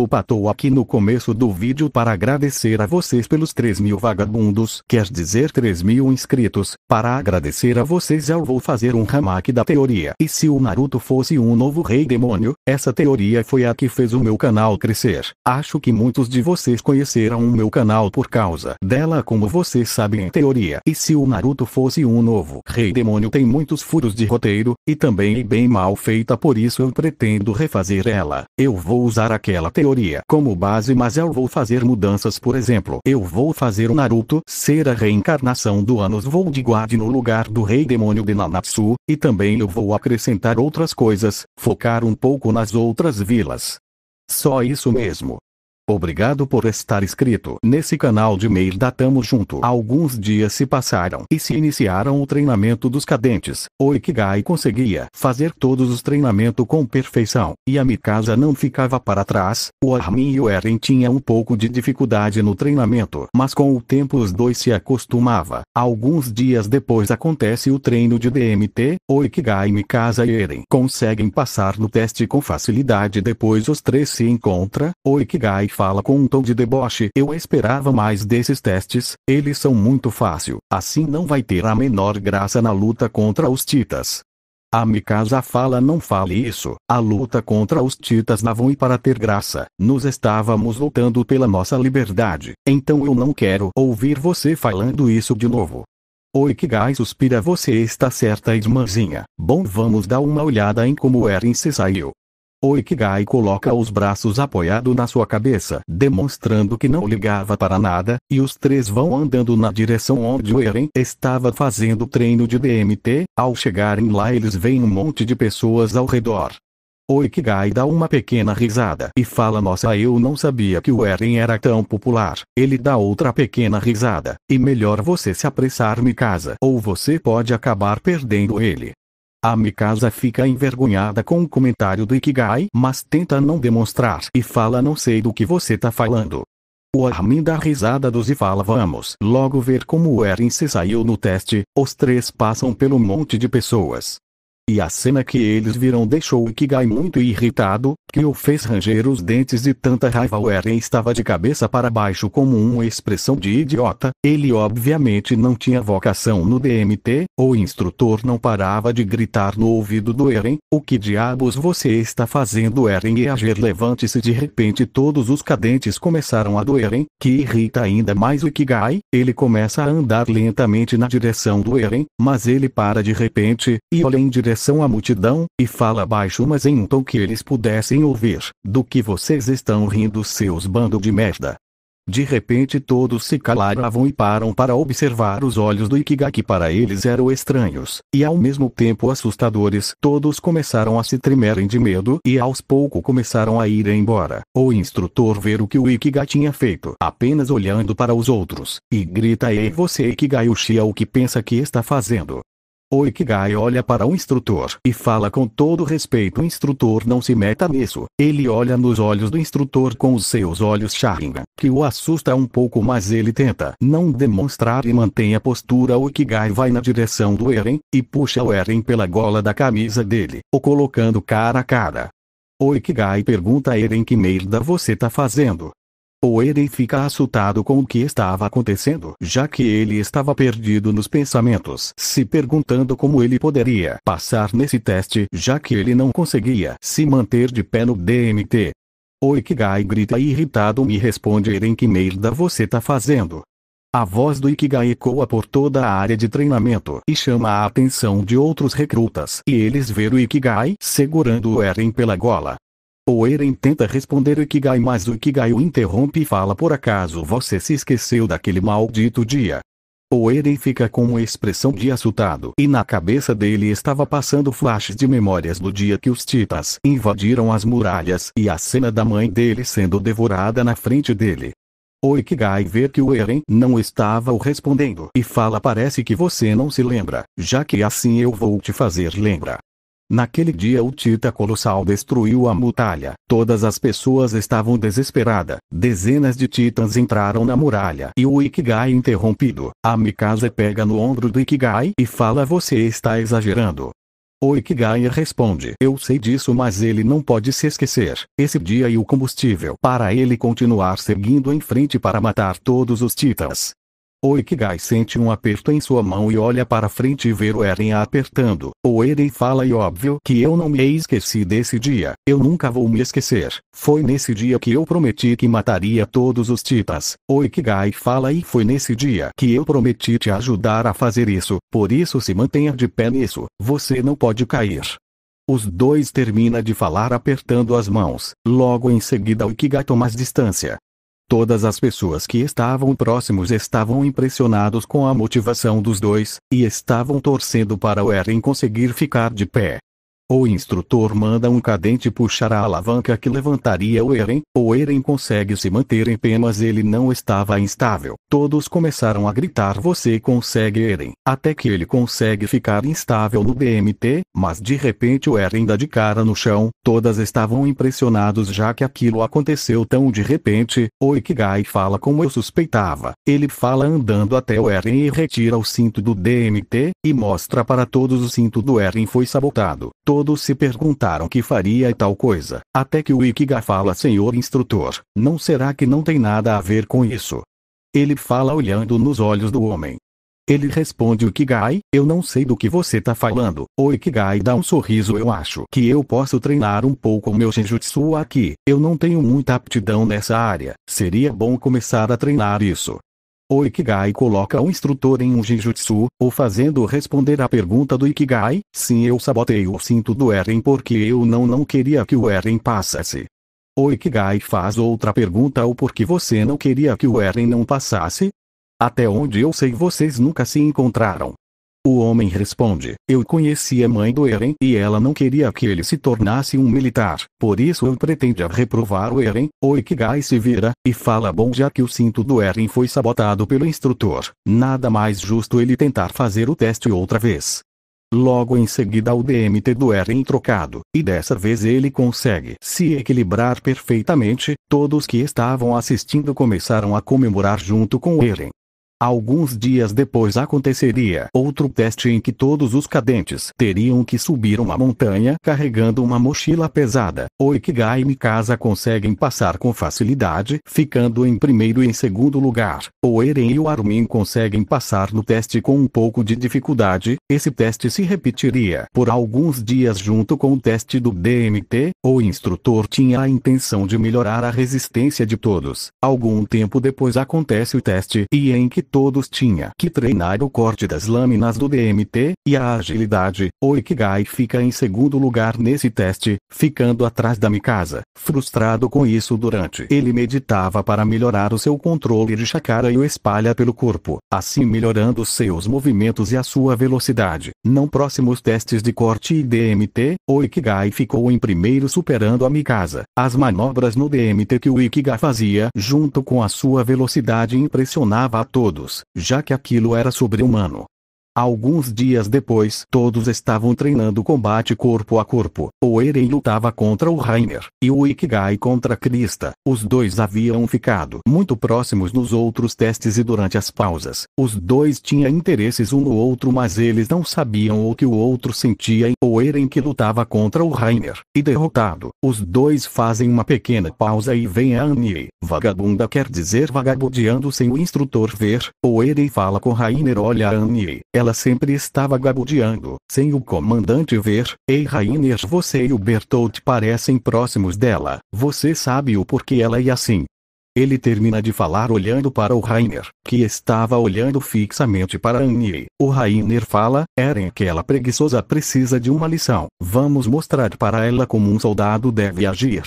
Patou aqui no começo do vídeo para agradecer a vocês pelos 3.000 vagabundos, quer dizer 3.000 inscritos. Para agradecer a vocês eu vou fazer um remake da teoria. E se o Naruto fosse um novo rei demônio? Essa teoria foi a que fez o meu canal crescer. Acho que muitos de vocês conheceram o meu canal por causa dela, como vocês sabem em teoria. E se o Naruto fosse um novo rei demônio? Tem muitos furos de roteiro, e também é bem mal feita, por isso eu pretendo refazer ela. Eu vou usar aquela teoria como base, mas eu vou fazer mudanças. Por exemplo, eu vou fazer o Naruto ser a reencarnação do Anos Voldemort no lugar do rei demônio de Nanatsu, e também eu vou acrescentar outras coisas, focar um pouco nas outras vilas. Só isso mesmo. Obrigado por estar inscrito nesse canal de Merda. Tamo junto. Alguns dias se passaram e se iniciaram o treinamento dos cadentes. O Ikigai conseguia fazer todos os treinamentos com perfeição, e a Mikasa não ficava para trás. O Armin e o Eren tinham um pouco de dificuldade no treinamento, mas com o tempo os dois se acostumavam. Alguns dias depois acontece o treino de DMT. O Ikigai, Mikasa e Eren conseguem passar no teste com facilidade. Depois os três se encontram. O Ikigai fala com um tom de deboche: eu esperava mais desses testes, eles são muito fácil, assim não vai ter a menor graça na luta contra os Titas. A Mikasa fala: não fale isso, a luta contra os Titas não vai para ter graça, nós estávamos lutando pela nossa liberdade, então eu não quero ouvir você falando isso de novo. O Ikigai suspira: você está certa, irmãzinha. Bom, vamos dar uma olhada em como Eren se saiu. O Ikigai coloca os braços apoiados na sua cabeça, demonstrando que não ligava para nada, e os três vão andando na direção onde o Eren estava fazendo treino de DMT. Ao chegarem lá eles veem um monte de pessoas ao redor. O Ikigai dá uma pequena risada e fala: nossa, eu não sabia que o Eren era tão popular. Ele dá outra pequena risada: e melhor você se apressar, Mikasa, ou você pode acabar perdendo ele. A Mikasa fica envergonhada com o comentário do Ikigai, mas tenta não demonstrar e fala: não sei do que você tá falando. O Armin dá risada e fala: vamos logo ver como o Eren se saiu no teste. Os três passam pelo monte de pessoas. E a cena que eles viram deixou o Ikigai muito irritado, que o fez ranger os dentes de tanta raiva. O Eren estava de cabeça para baixo como uma expressão de idiota. Ele obviamente não tinha vocação no DMT. O instrutor não parava de gritar no ouvido do Eren: o que diabos você está fazendo, Eren? E agir, levante-se. De repente todos os cadentes começaram a do Eren, que irrita ainda mais o Ikigai. Ele começa a andar lentamente na direção do Eren, mas ele para de repente, e olha em direção à multidão, e fala baixo, mas em um tom que eles pudessem ouvir: do que vocês estão rindo, seus bando de merda? De repente todos se calaram e param para observar os olhos do Ikigai, que para eles eram estranhos, e ao mesmo tempo assustadores. Todos começaram a se tremerem de medo e aos poucos começaram a ir embora. O instrutor vê o que o Ikigai tinha feito, apenas olhando para os outros, e grita: ei você, Ikigai Uchiha, o que pensa que está fazendo? O Ikigai olha para o instrutor e fala com todo respeito: instrutor, não se meta nisso. Ele olha nos olhos do instrutor com os seus olhos Sharingan, que o assusta um pouco, mas ele tenta não demonstrar e mantém a postura. O Ikigai vai na direção do Eren, e puxa o Eren pela gola da camisa dele, o colocando cara a cara. O Ikigai pergunta a Eren: que merda você tá fazendo? O Eren fica assustado com o que estava acontecendo, já que ele estava perdido nos pensamentos, se perguntando como ele poderia passar nesse teste, já que ele não conseguia se manter de pé no DMT. O Ikigai grita irritado e responde: Eren, que merda você tá fazendo? A voz do Ikigai ecoa por toda a área de treinamento e chama a atenção de outros recrutas, e eles veem o Ikigai segurando o Eren pela gola. O Eren tenta responder o Ikigai, mas o Ikigai o interrompe e fala: por acaso você se esqueceu daquele maldito dia? O Eren fica com uma expressão de assustado, e na cabeça dele estava passando flashes de memórias do dia que os Titas invadiram as muralhas, e a cena da mãe dele sendo devorada na frente dele. O Ikigai vê que o Eren não estava o respondendo, e fala: parece que você não se lembra, já que assim eu vou te fazer lembrar. Naquele dia o Tita Colossal destruiu a muralha. Todas as pessoas estavam desesperadas. Dezenas de titãs entraram na muralha e o Ikigai interrompido. A Mikasa pega no ombro do Ikigai e fala: você está exagerando. O Ikigai responde: eu sei disso, mas ele não pode se esquecer. Esse dia e o combustível para ele continuar seguindo em frente para matar todos os titãs. O Ikigai sente um aperto em sua mão e olha para frente e vê o Eren a apertando. O Eren fala: e óbvio que eu não me esqueci desse dia. Eu nunca vou me esquecer. Foi nesse dia que eu prometi que mataria todos os titãs. O Ikigai fala: e foi nesse dia que eu prometi te ajudar a fazer isso. Por isso se mantenha de pé nisso. Você não pode cair. Os dois terminam de falar apertando as mãos. Logo em seguida o Ikigai toma distância. Todas as pessoas que estavam próximos estavam impressionados com a motivação dos dois, e estavam torcendo para o Eren conseguir ficar de pé. O instrutor manda um cadente puxar a alavanca que levantaria o Eren. O Eren consegue se manter em pé, mas ele não estava instável. Todos começaram a gritar: você consegue, Eren! Até que ele consegue ficar instável no DMT, mas de repente o Eren dá de cara no chão. Todas estavam impressionados já que aquilo aconteceu tão de repente. O Ikigai fala como eu suspeitava. Ele fala andando até o Eren e retira o cinto do DMT, e mostra para todos o cinto do Eren foi sabotado. Todos se perguntaram que faria tal coisa, até que o Ikigai fala: senhor instrutor, não será que não tem nada a ver com isso? Ele fala olhando nos olhos do homem. Ele responde: Ikigai, eu não sei do que você tá falando. O Ikigai dá um sorriso: eu acho que eu posso treinar um pouco o meu Genjutsu aqui. Eu não tenho muita aptidão nessa área. Seria bom começar a treinar isso. O Ikigai coloca o instrutor em um Genjutsu, o fazendo responder a pergunta do Ikigai: sim, eu sabotei o cinto do Eren porque eu não queria que o Eren passasse. O Ikigai faz outra pergunta: o porquê você não queria que o Eren não passasse? Até onde eu sei vocês nunca se encontraram. O homem responde: eu conheci a mãe do Eren e ela não queria que ele se tornasse um militar, por isso eu pretendia reprovar o Eren. O Ikigai se vira e fala: bom, já que o cinto do Eren foi sabotado pelo instrutor, nada mais justo ele tentar fazer o teste outra vez. Logo em seguida o DMT do Eren trocado, e dessa vez ele consegue se equilibrar perfeitamente. Todos que estavam assistindo começaram a comemorar junto com o Eren. Alguns dias depois aconteceria outro teste em que todos os cadentes teriam que subir uma montanha carregando uma mochila pesada. O Ikigai e Mikasa conseguem passar com facilidade, ficando em primeiro e em segundo lugar. O Eren e o Armin conseguem passar no teste com um pouco de dificuldade. Esse teste se repetiria por alguns dias junto com o teste do DMT. O instrutor tinha a intenção de melhorar a resistência de todos. Algum tempo depois acontece o teste, e em que todos tinham que treinar o corte das lâminas do DMT, e a agilidade. O Ikigai fica em segundo lugar nesse teste, ficando atrás da Mikasa. Frustrado com isso, durante ele meditava para melhorar o seu controle de chakra e o espalha pelo corpo, assim melhorando seus movimentos e a sua velocidade. Nos próximos testes de corte e DMT, o Ikigai ficou em primeiro, superando a Mikasa. As manobras no DMT que o Ikigai fazia junto com a sua velocidade impressionava a todos, já que aquilo era sobre-humano. Alguns dias depois, todos estavam treinando combate corpo a corpo. O Eren lutava contra o Reiner, e o Ikigai contra Krista. Os dois haviam ficado muito próximos nos outros testes e durante as pausas. Os dois tinham interesses um no outro, mas eles não sabiam o que o outro sentia. O Eren que lutava contra o Reiner, e derrotado. Os dois fazem uma pequena pausa e vem a Annie. Vagabunda quer dizer vagabundeando sem o instrutor ver. O Eren fala com Reiner: olha a Annie. Ela sempre estava gabudeando, sem o comandante ver. Ei Reiner, você e o Bertolt parecem próximos dela. Você sabe o porquê ela é assim? Ele termina de falar olhando para o Reiner, que estava olhando fixamente para Annie. O Reiner fala: Eren, aquela preguiçosa precisa de uma lição. Vamos mostrar para ela como um soldado deve agir.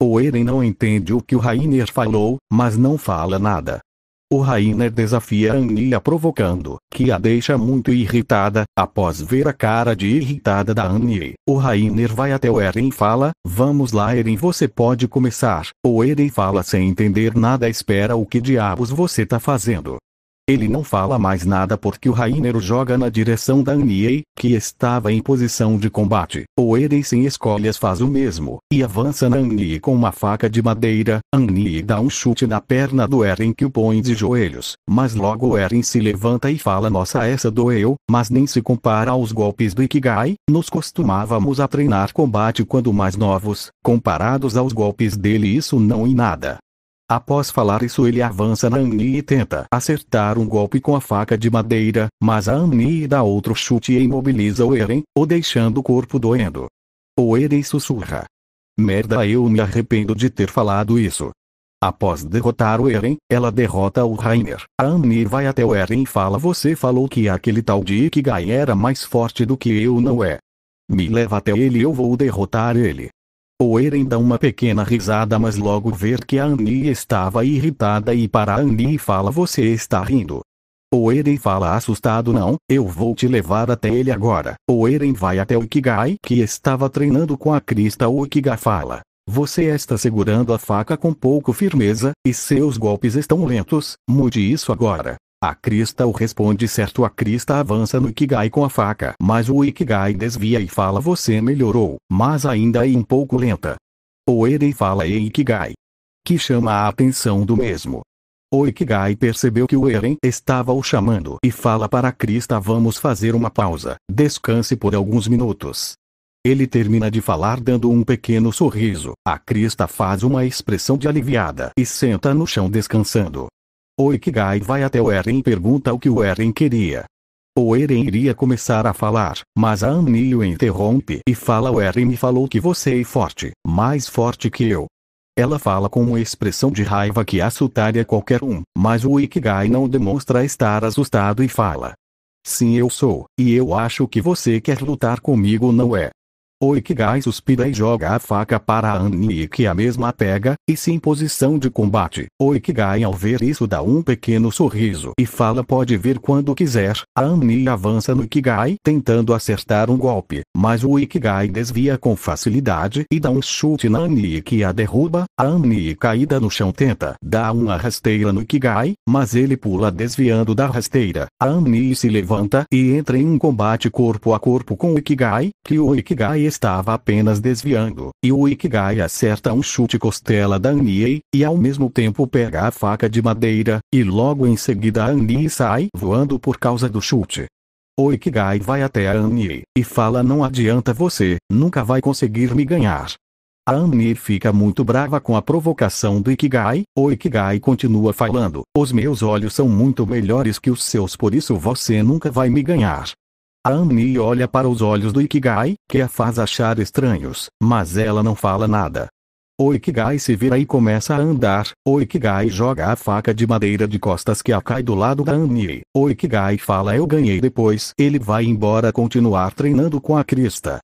O Eren não entende o que o Reiner falou, mas não fala nada. O Reiner desafia Annie provocando, que a deixa muito irritada. Após ver a cara de irritada da Annie, o Reiner vai até o Eren e fala: vamos lá Eren, você pode começar. O Eren fala sem entender nada: espera, o que diabos você tá fazendo? Ele não fala mais nada porque o Rainer joga na direção da Annie, que estava em posição de combate. O Eren sem escolhas faz o mesmo, e avança na Annie com uma faca de madeira. Annie dá um chute na perna do Eren que o põe de joelhos, mas logo o Eren se levanta e fala: nossa, essa doeu, mas nem se compara aos golpes do Ikigai. Nos costumávamos a treinar combate quando mais novos, comparados aos golpes dele isso não é nada. Após falar isso ele avança na Annie e tenta acertar um golpe com a faca de madeira, mas a Annie dá outro chute e imobiliza o Eren, o deixando o corpo doendo. O Eren sussurra: merda, eu me arrependo de ter falado isso. Após derrotar o Eren, ela derrota o Rainer. A Annie vai até o Eren e fala: você falou que aquele tal de Ikigai era mais forte do que eu, não é? Me leva até ele e eu vou derrotar ele. O Eren dá uma pequena risada, mas logo vê que a Annie estava irritada e para a Annie fala: você está rindo. O Eren fala assustado: não, eu vou te levar até ele agora. O Eren vai até o Ikigai que estava treinando com a Krista. O Ikigai fala: você está segurando a faca com pouco firmeza, e seus golpes estão lentos, mude isso agora. A Krista o responde certo. A Krista avança no Ikigai com a faca, mas o Ikigai desvia e fala: você melhorou, mas ainda é um pouco lenta. O Eren fala: ei Ikigai, que chama a atenção do mesmo. O Ikigai percebeu que o Eren estava o chamando e fala para a Krista: vamos fazer uma pausa, descanse por alguns minutos. Ele termina de falar dando um pequeno sorriso. A Krista faz uma expressão de aliviada e senta no chão descansando. O Ikigai vai até o Eren e pergunta o que o Eren queria. O Eren iria começar a falar, mas a Annie o interrompe e fala: o Eren me falou que você é forte, mais forte que eu. Ela fala com uma expressão de raiva que assustaria qualquer um, mas o Ikigai não demonstra estar assustado e fala: sim, eu sou, e eu acho que você quer lutar comigo, não é? O Ikigai suspira e joga a faca para a Annie, que a mesma pega, e se em posição de combate. O Ikigai ao ver isso dá um pequeno sorriso e fala: pode vir quando quiser. A Annie avança no Ikigai tentando acertar um golpe, mas o Ikigai desvia com facilidade e dá um chute na Annie que a derruba. A Annie caída no chão tenta dar uma rasteira no Ikigai, mas ele pula desviando da rasteira. A Annie se levanta e entra em um combate corpo a corpo com o Ikigai, que o Ikigai estava apenas desviando, e o Ikigai acerta um chute costela da Annie, e ao mesmo tempo pega a faca de madeira, e logo em seguida a Annie sai voando por causa do chute. O Ikigai vai até a Annie, e fala: não adianta, você nunca vai conseguir me ganhar. A Annie fica muito brava com a provocação do Ikigai. O Ikigai continua falando: os meus olhos são muito melhores que os seus, por isso você nunca vai me ganhar. A Annie olha para os olhos do Ikigai, que a faz achar estranhos, mas ela não fala nada. O Ikigai se vira e começa a andar. O Ikigai joga a faca de madeira de costas que a cai do lado da Annie. O Ikigai fala: eu ganhei. Depois ele vai embora continuar treinando com a Krista.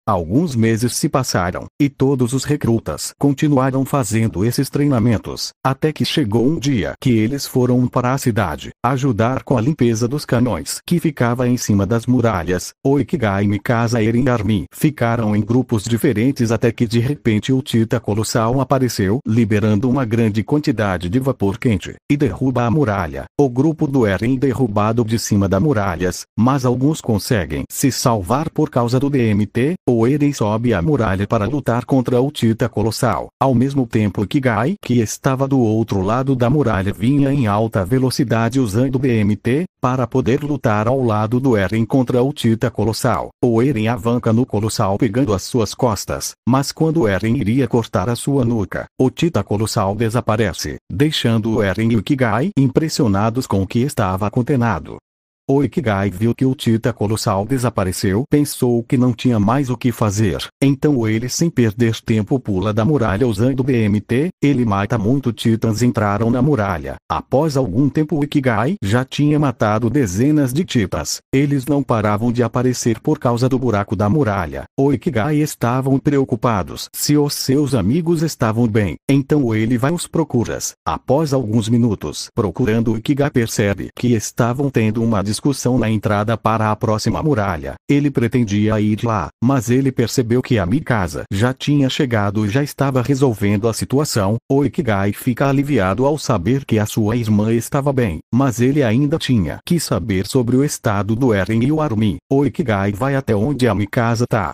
Alguns meses se passaram, e todos os recrutas continuaram fazendo esses treinamentos, até que chegou um dia que eles foram para a cidade, ajudar com a limpeza dos canões que ficava em cima das muralhas. O Ikigai, Mikasa, Eren e Armin ficaram em grupos diferentes até que de repente o Tita Colossal apareceu, liberando uma grande quantidade de vapor quente, e derruba a muralha. O grupo do Eren derrubado de cima das muralhas, mas alguns conseguem se salvar por causa do DMT. O Eren sobe a muralha para lutar contra o Tita Colossal. Ao mesmo tempo Ikigai, que estava do outro lado da muralha, vinha em alta velocidade usando BMT, para poder lutar ao lado do Eren contra o Tita Colossal. O Eren avança no Colossal pegando as suas costas, mas quando o Eren iria cortar a sua nuca, o Tita Colossal desaparece, deixando o Eren e o Ikigai impressionados com o que estava condenado. O Ikigai viu que o Tita Colossal desapareceu, pensou que não tinha mais o que fazer, então ele sem perder tempo pula da muralha usando BMT, ele mata muito titãs entraram na muralha. Após algum tempo o Ikigai já tinha matado dezenas de titãs, eles não paravam de aparecer por causa do buraco da muralha. O Ikigai estavam preocupados se os seus amigos estavam bem, então ele vai os procuras. Após alguns minutos procurando o Ikigai percebe que estavam tendo uma discussão discussão na entrada para a próxima muralha. Ele pretendia ir lá, mas ele percebeu que a Mikasa já tinha chegado e já estava resolvendo a situação. O Ikigai fica aliviado ao saber que a sua irmã estava bem, mas ele ainda tinha que saber sobre o estado do Eren e o Armin. O Ikigai vai até onde a Mikasa tá.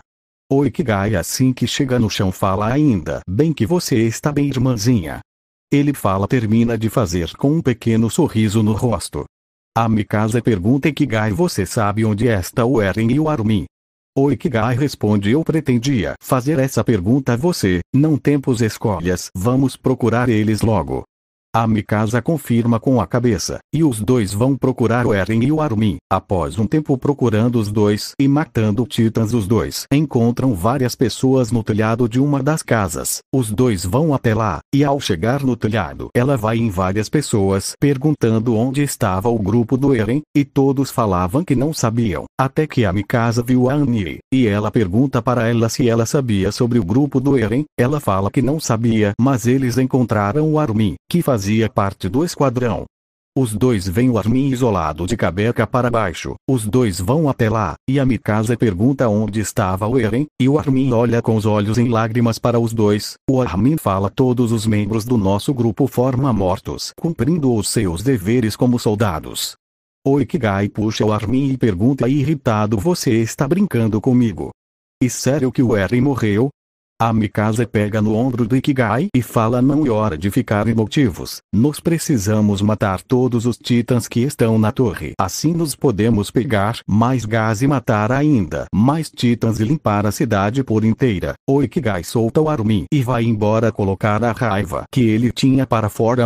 O Ikigai assim que chega no chão fala: ainda bem que você está bem, irmãzinha. Ele termina de fazer com um pequeno sorriso no rosto. A Mikasa pergunta: Ikigai, você sabe onde está o Eren e o Armin? O Ikigai responde: eu pretendia fazer essa pergunta a você, não temos escolhas, vamos procurar eles logo. A Mikasa confirma com a cabeça, e os dois vão procurar o Eren e o Armin. Após um tempo procurando os dois e matando titãs, os dois encontram várias pessoas no telhado de uma das casas. Os dois vão até lá, e ao chegar no telhado, ela vai em várias pessoas perguntando onde estava o grupo do Eren, e todos falavam que não sabiam. Até que a Mikasa viu a Annie, e ela pergunta para ela se ela sabia sobre o grupo do Eren. Ela fala que não sabia, mas eles encontraram o Armin, que fazia parte do esquadrão. Os dois veem o Armin isolado de cabeça para baixo. Os dois vão até lá, e a Mikasa pergunta onde estava o Eren, e o Armin olha com os olhos em lágrimas para os dois. O Armin fala: todos os membros do nosso grupo foram mortos, cumprindo os seus deveres como soldados. O Ikigai puxa o Armin e pergunta irritado: você está brincando comigo? E sério que o Eren morreu? A Mikasa pega no ombro do Ikigai e fala: não é hora de ficar emotivos. Nós precisamos matar todos os titãs que estão na torre. Assim nos podemos pegar mais gás e matar ainda mais titãs e limpar a cidade por inteira. O Ikigai solta o Armin e vai embora colocar a raiva que ele tinha para fora.